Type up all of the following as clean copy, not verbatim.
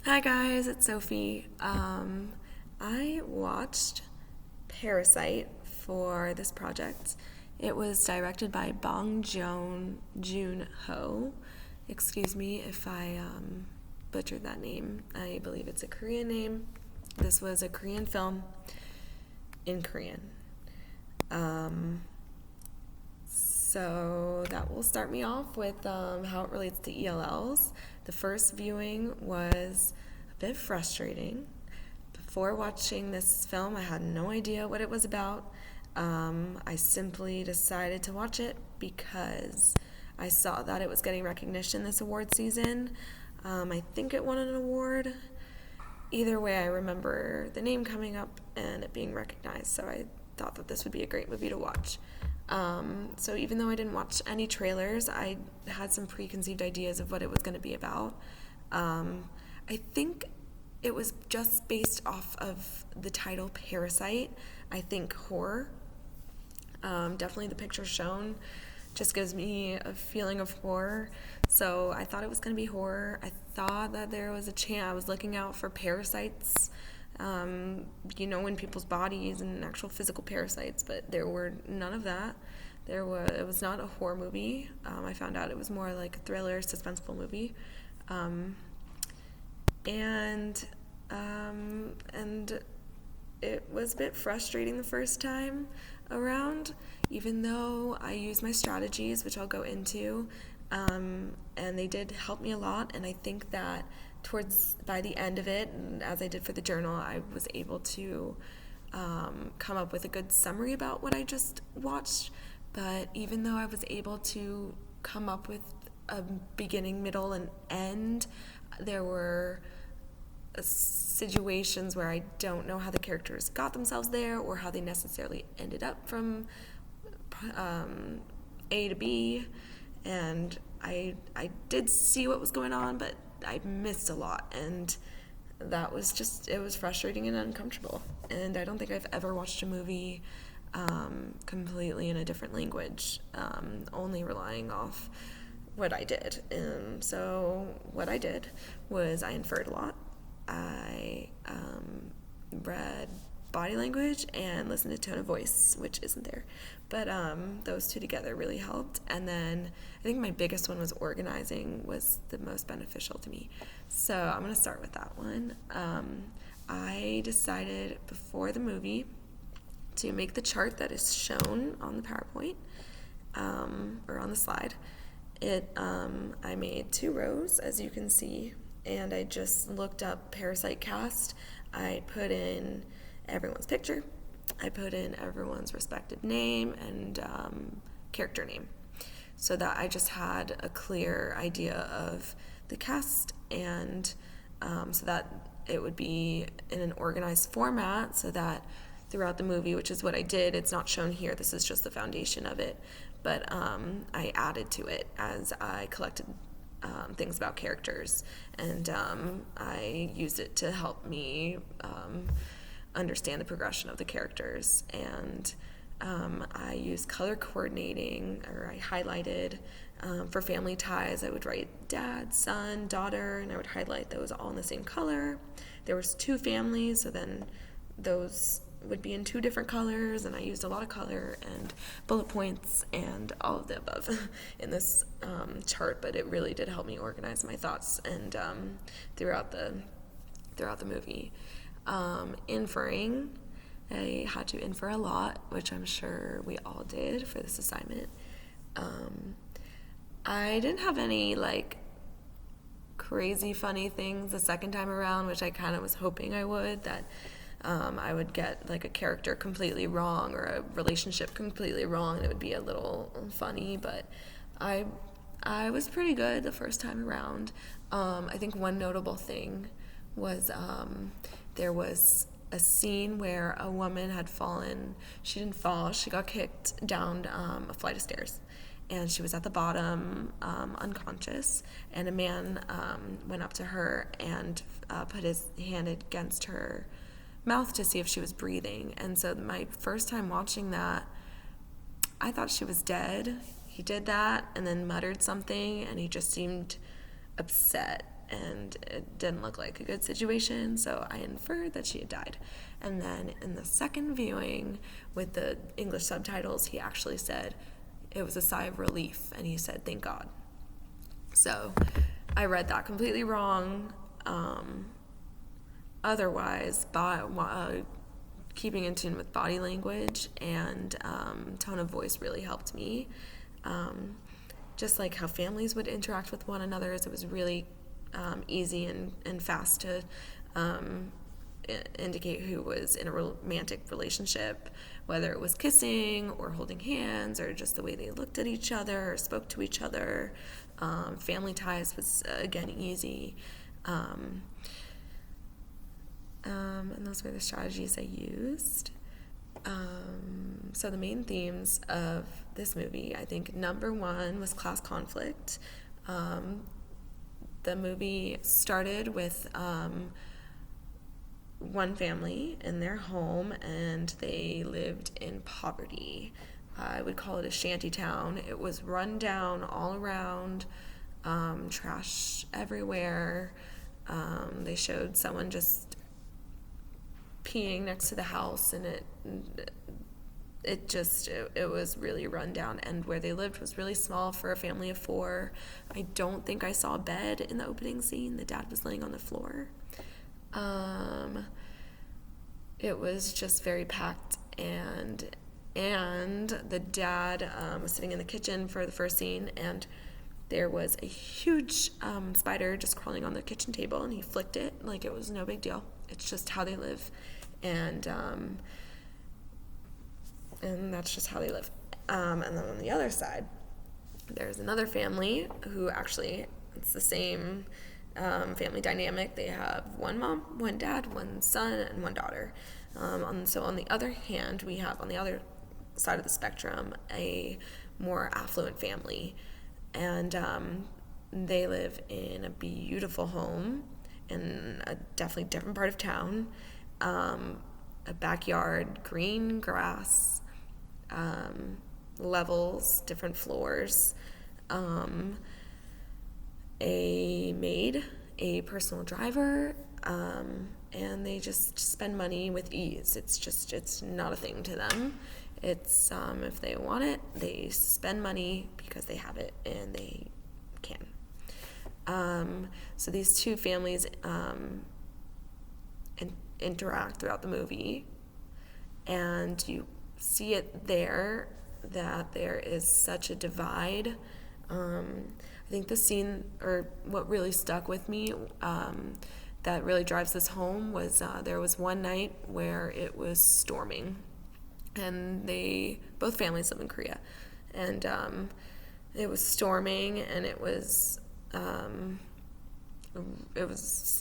Hi guys, it's Sophie. I watched Parasite for this project. It was directed by Bong Joon Ho. Excuse me if I butchered that name. I believe it's a Korean name. This was a Korean film in Korean. So that will start me off with how it relates to ELLs. The first viewing was a bit frustrating. Before watching this film, I had no idea what it was about. I simply decided to watch it because I saw that it was getting recognition this award season. I think it won an award. Either way, I remember the name coming up and it being recognized, so I thought that this would be a great movie to watch. So even though I didn't watch any trailers, I had some preconceived ideas of what it was going to be about. I think it was just based off of the title Parasite. I think horror. Definitely the picture shown just gives me a feeling of horror. So I thought it was going to be horror. I thought that there was a chance. I was looking out for parasites, in people's bodies and actual physical parasites, but there were none of that. It was not a horror movie. I found out it was more like a thriller, suspenseful movie. And it was a bit frustrating the first time around, even though I used my strategies, which I'll go into, and they did help me a lot. And I think that by the end of it, and as I did for the journal, I was able to come up with a good summary about what I just watched. But even though I was able to come up with a beginning, middle, and end, there were situations where I don't know how the characters got themselves there or how they necessarily ended up from A to B, and I did see what was going on, but I missed a lot, and it was frustrating and uncomfortable. And I don't think I've ever watched a movie completely in a different language, only relying off what I did. And so what I did was I inferred a lot. I read body language and listened to tone of voice, which isn't there. But those two together really helped. And then I think my biggest one was organizing was the most beneficial to me. So I'm going to start with that one. I decided before the movie to make the chart that is shown on the PowerPoint or on the slide. I made 2 rows, as you can see, and I just looked up Parasite cast. I put in everyone's picture. I put in everyone's respective name and character name, so that I just had a clear idea of the cast, and so that it would be in an organized format, so that throughout the movie, which is what I did, it's not shown here, this is just the foundation of it, but I added to it as I collected things about characters, and I used it to help me understand the progression of the characters. And I used color coordinating, or I highlighted for family ties. I would write dad, son, daughter, and I would highlight those all in the same color. There was 2 families, so then those would be in 2 different colors, and I used a lot of color and bullet points and all of the above in this chart, but it really did help me organize my thoughts and throughout the movie. Inferring, I had to infer a lot, which I'm sure we all did for this assignment. I didn't have any crazy funny things the second time around, which I kind of was hoping I would, that I would get a character completely wrong or a relationship completely wrong, and it would be a little funny, but I was pretty good the first time around. I think one notable thing was there was a scene where a woman had fallen. She didn't fall, she got kicked down a flight of stairs, and she was at the bottom, unconscious, and a man went up to her and put his hand against her mouth to see if she was breathing. And so my first time watching that, I thought she was dead. He did that and then muttered something, and he just seemed upset. and it didn't look like a good situation, so I inferred that she had died. And then in the second viewing with the English subtitles, he actually said it was a sigh of relief, and he said, "Thank God." So I read that completely wrong. Otherwise, keeping in tune with body language and tone of voice really helped me. Just like how families would interact with one another, it was really easy and fast to indicate who was in a romantic relationship, whether it was kissing or holding hands or just the way they looked at each other or spoke to each other. Family ties was, again, easy. And those were the strategies I used. So the main themes of this movie, I think number one was class conflict. The movie started with one family in their home, and they lived in poverty. I would call it a shanty town. It was run down all around, trash everywhere. They showed someone just peeing next to the house, and it was really run down, and where they lived was really small for a family of 4. I don't think I saw a bed in the opening scene. The dad was laying on the floor. It was just very packed, and the dad was sitting in the kitchen for the first scene, and there was a huge spider just crawling on the kitchen table, and he flicked it like it was no big deal. It's just how they live, and that's just how they live. And then on the other side, there's another family who actually, it's the same family dynamic. They have one mom, one dad, one son, and one daughter. So on the other hand, we have on the other side of the spectrum a more affluent family, and they live in a beautiful home in a definitely different part of town, a backyard, green grass, levels, different floors, a maid, a personal driver, and they just spend money with ease. It's not a thing to them. It's if they want it, they spend money because they have it and they can. So these two families interact throughout the movie, and you see it there that there is such a divide. I think the scene, or what really stuck with me, that really drives this home was there was one night where it was storming, and both families live in Korea, and it was storming, and it was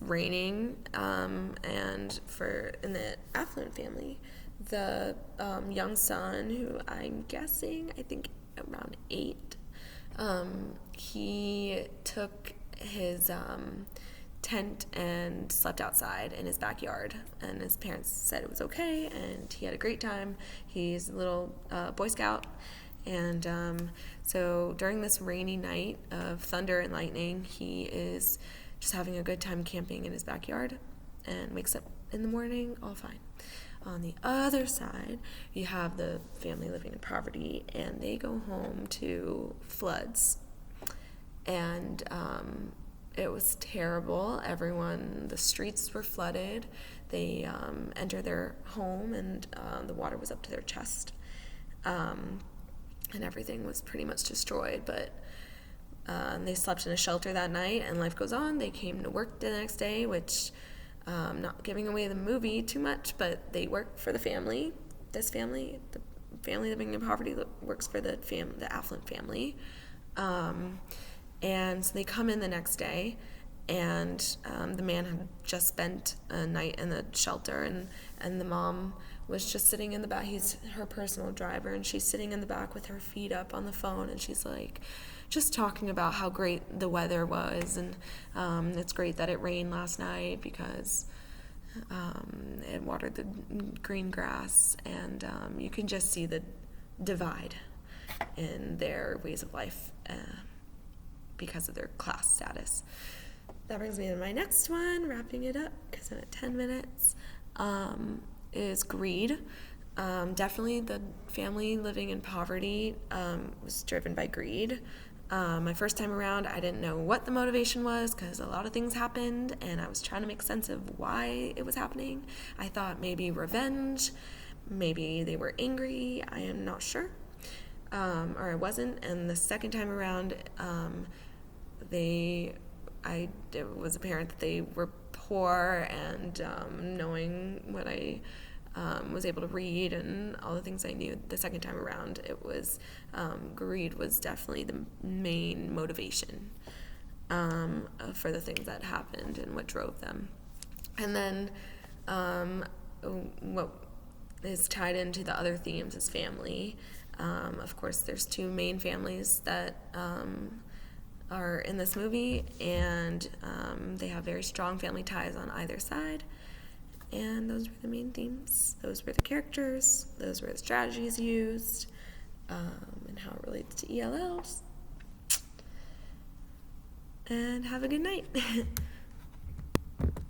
raining, and in the affluent family, the young son, who I'm guessing, I think around 8, he took his tent and slept outside in his backyard, and his parents said it was okay, and he had a great time. He's a little Boy Scout, and so during this rainy night of thunder and lightning, he is just having a good time camping in his backyard, and wakes up in the morning all fine. On the other side, you have the family living in poverty, and they go home to floods, and it was terrible. The streets were flooded. They entered their home, and the water was up to their chest, and everything was pretty much destroyed. But they slept in a shelter that night, and life goes on. They came to work the next day, which, not giving away the movie too much, but they work for the family. This family, the family living in poverty, works for the affluent family. And so they come in the next day, and the man had just spent a night in the shelter, and the mom was just sitting in the back. He's her personal driver, and she's sitting in the back with her feet up on the phone, and she's like just talking about how great the weather was, and it's great that it rained last night because it watered the green grass, and you can just see the divide in their ways of life because of their class status. that brings me to my next one, wrapping it up because I'm at 10 minutes, is greed. Definitely the family living in poverty was driven by greed. My first time around, I didn't know what the motivation was because a lot of things happened and I was trying to make sense of why it was happening. I thought maybe revenge, maybe they were angry, I am not sure. Or I wasn't. And the second time around, it was apparent that they were poor, and knowing what I was able to read and all the things I knew the second time around, it was greed was definitely the main motivation for the things that happened and what drove them. And then what is tied into the other themes is family. Of course, there's two main families that are in this movie, and they have very strong family ties on either side. And those were the main themes. Those were the characters. Those were the strategies used, and how it relates to ELLs. And have a good night.